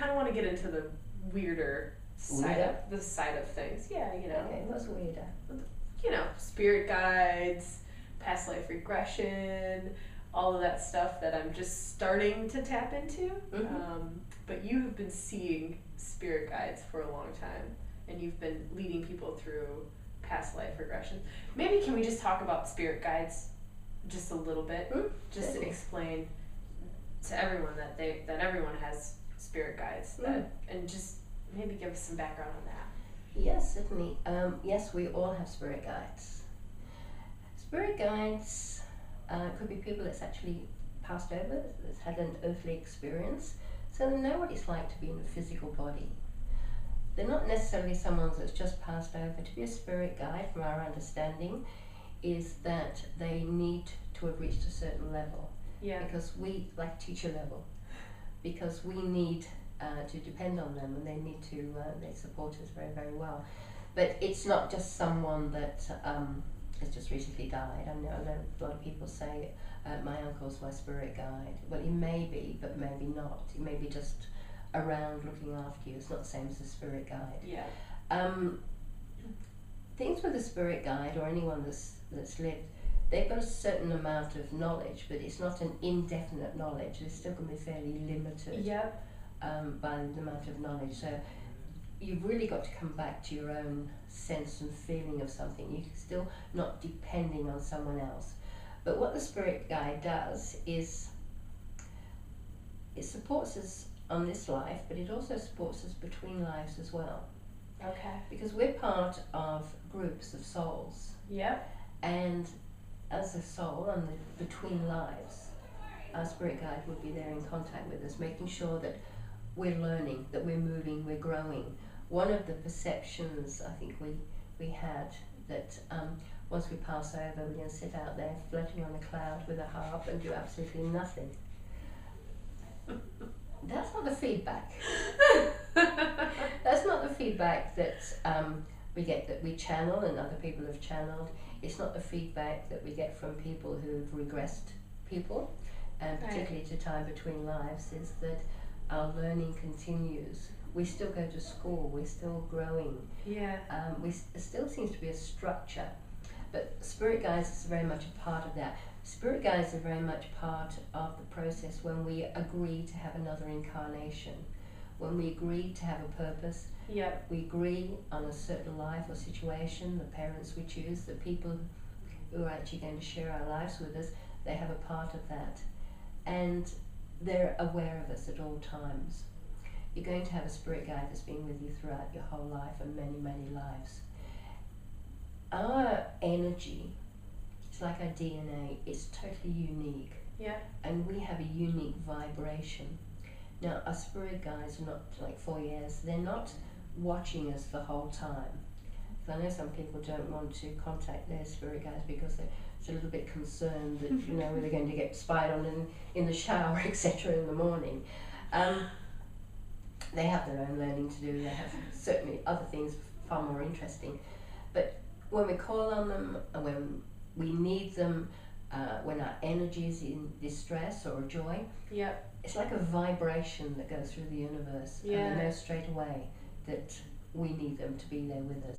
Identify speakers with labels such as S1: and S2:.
S1: kind of want to get into the weirder side of things. Yeah, you know.
S2: Okay, what's weirder?
S1: You know, spirit guides, past life regression, all of that stuff that I'm just starting to tap into. But you have been seeing spirit guides for a long time, and you've been leading people through past life regression. Maybe can we just talk about spirit guides just a little bit, just to explain to everyone that everyone has spirit guides, and just maybe give us some background on that.
S2: Yes, certainly. Yes, we all have spirit guides. Spirit guides could be people that's actually passed over, that's had an earthly experience, so they know what it's like to be in a physical body. They're not necessarily someone that's just passed over. To be a spirit guide, from our understanding, is that they need to have reached a certain level.
S1: Yeah.
S2: Because we, like teacher level, because we need to depend on them, and they need to, they support us very, very well. But it's not just someone that has just recently died. I know a lot of people say, my uncle's my spirit guide. Well, he may be, but maybe not. He may be just around looking after you. It's not the same as a spirit guide.
S1: Yeah.
S2: Things with a spirit guide, or anyone that's lived, they've got a certain amount of knowledge, but it's not an indefinite knowledge. They're still going to be fairly limited.
S1: Yep.
S2: By the amount of knowledge. So you've really got to come back to your own sense and feeling of something. You're still not depending on someone else. But what the spirit guide does is it supports us on this life, but it also supports us between lives as well.
S1: Okay.
S2: Because we're part of groups of souls.
S1: Yep.
S2: And as a soul on the between lives, our spirit guide will be there in contact with us, making sure that we're learning, that we're moving, we're growing. One of the perceptions I think we had that once we pass over, we're going to sit out there floating on a cloud with a harp and do absolutely nothing. That's not the feedback. That's not the feedback that we get, that we channel and other people have channeled. It's not the feedback that we get from people who've regressed people, and particularly to time between lives, is that our learning continues. We still go to school, we're still growing.
S1: Yeah.
S2: There still seems to be a structure, but spirit guides is very much a part of that. Spirit guides are very much part of the process when we agree to have another incarnation, when we agree to have a purpose.
S1: Yep.
S2: We agree on a certain life or situation, the parents we choose, the people who are actually going to share our lives with us, they have a part of that. And they're aware of us at all times. You're going to have a spirit guide that's been with you throughout your whole life and many, many lives. Our energy, it's like our DNA, it's totally unique.
S1: Yeah.
S2: And we have a unique vibration. Now, our spirit guides are not like foyers, they're not watching us the whole time. I know some people don't want to contact their spirit guides because they're a little bit concerned that, you know, they're going to get spied on in the shower, etc. in the morning. They have their own learning to do. They have certainly other things far more interesting. But when we call on them, and when we need them, when our energy is in distress or joy,
S1: yep.
S2: It's like a vibration that goes through the universe.
S1: Yeah.
S2: And they know straight away that we need them to be there with us.